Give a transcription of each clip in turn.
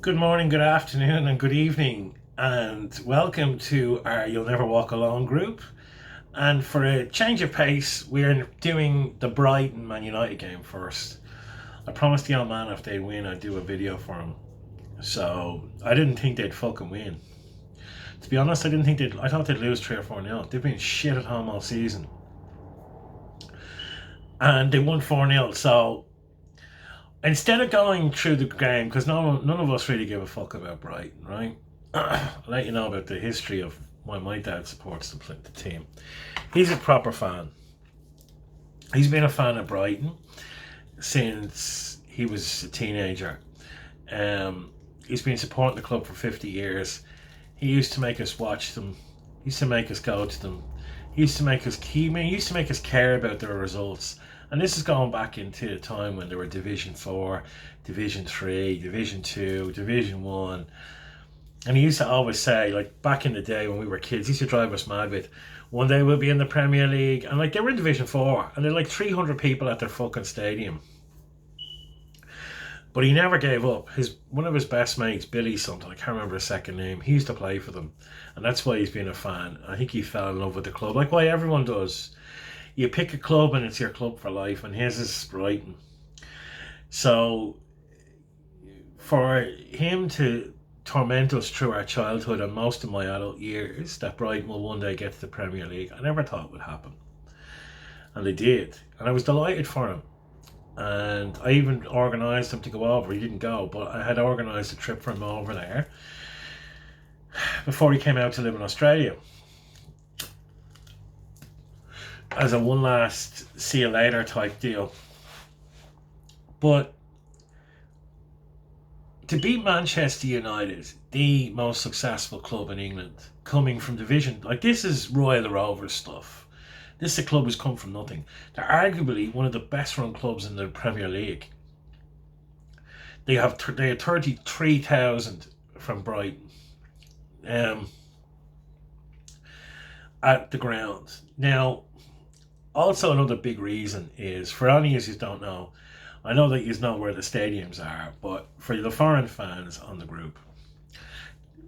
Good morning, good afternoon, and good evening, and welcome to our You'll Never Walk Alone group. And for a change of pace, we're doing the Brighton Man United game first. I promised the old man if they win, I'd do a video for him. So I didn't think they'd fucking win. To be honest, I thought they'd lose 3 or 4-0. They've been shit at home all season. And they won 4-0. So instead of going through the game, because none of us really give a fuck about Brighton, right? I'll let you know about the history of why my dad supports the team. He's a proper fan. He's been a fan of Brighton since he was a teenager. He's been supporting the club for 50 years. He used to make us watch them. He used to make us go to them. He used to make us care about their results. And this is going back into a time when there were Division 4, Division 3, Division 2, Division 1. And he used to always say, like back in the day when we were kids, he used to drive us mad with, one day we'll be in the Premier League. And like they were in Division 4 and they're like 300 people at their fucking stadium. But he never gave up. One of his best mates, Billy something, I can't remember his second name, he used to play for them. And that's why he's been a fan. I think he fell in love with the club, like why everyone does. You pick a club and it's your club for life, and his is Brighton. So for him to torment us through our childhood and most of my adult years that Brighton will one day get to the Premier League, I never thought would happen. And they did. And I was delighted for him. And I even organised him to go over. He didn't go, but I had organised a trip for him over there before he came out to live in Australia, as a one last see you later type deal. But to beat Manchester United, the most successful club in England, coming from division, like this is Royal Rovers stuff. This is a club who's come from nothing. They're arguably one of the best run clubs in the Premier League. They had 33,000 from Brighton at the ground. Now, also another big reason is, for any of you who don't know, I know that you know where the stadiums are, but for the foreign fans on the group,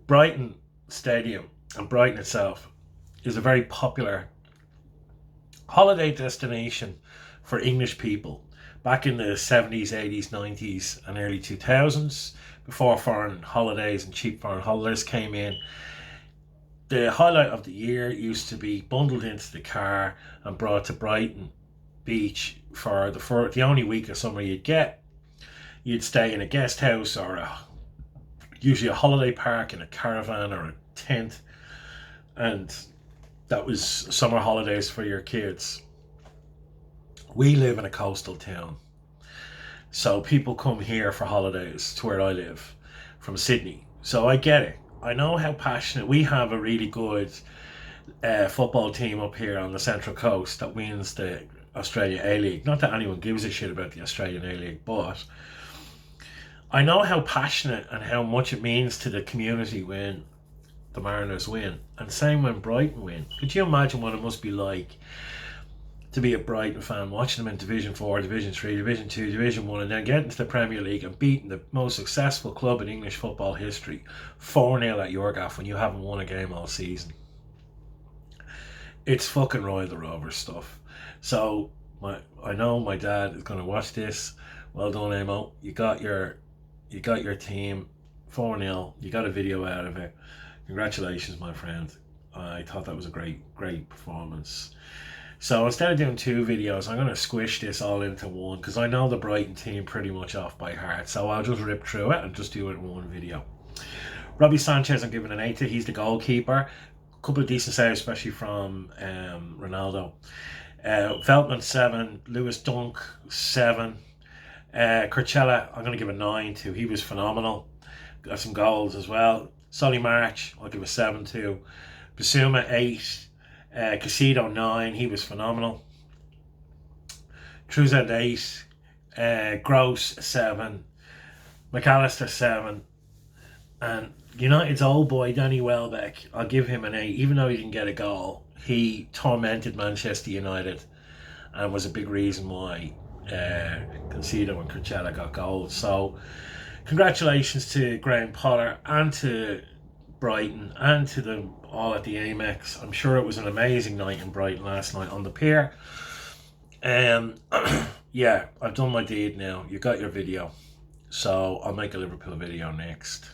Brighton Stadium and Brighton itself is a very popular holiday destination for English people back in the 70s, 80s, 90s and early 2000s, before foreign holidays and cheap foreign holidays came in. The highlight of the year used to be bundled into the car and brought to Brighton Beach for the only week of summer you'd get. You'd stay in a guest house or usually a holiday park in a caravan or a tent, and that was summer holidays for your kids. We live in a coastal town, so people come here for holidays to where I live from Sydney. So I get it. I know how passionate. We have a really good football team up here on the Central Coast that wins the Australia A-League. Not that anyone gives a shit about the Australian A-League, but I know how passionate and how much it means to the community when the Mariners win, and same when Brighton win. Could you imagine what it must be like to be a Brighton fan, watching them in Division 4, Division 3, Division 2, Division 1, and then getting to the Premier League and beating the most successful club in English football history 4-0 at Yorgaff when you haven't won a game all season? It's fucking Royal Rovers stuff. So I know my dad is going to watch this. Well done, Amo. You got your team 4-0. You got a video out of it. Congratulations, my friend. I thought that was a great performance. So instead of doing 2 videos, I'm going to squish this all into one, because I know the Brighton team pretty much off by heart. So I'll just rip through it and just do it in one video. Robbie Sanchez, I'm giving an 8 to. He's the goalkeeper. A couple of decent saves, especially from Ronaldo. Veltman 7, Lewis Dunk 7. Kurchella, I'm going to give a 9 to. He was phenomenal. Got some goals as well. Solly March, I'll give a 7 to. Basuma 8. Casido 9, he was phenomenal. Truzet 8. Gross 7. McAllister 7. And United's old boy Danny Welbeck, I'll give him an 8. Even though he didn't get a goal, he tormented Manchester United and was a big reason why Casido and Kurchella got goals. So congratulations to Graham Potter and to Brighton and to them all at the Amex. I'm sure it was an amazing night in Brighton last night on the pier. And yeah, I've done my deed now. You got your video. So I'll make a Liverpool video next.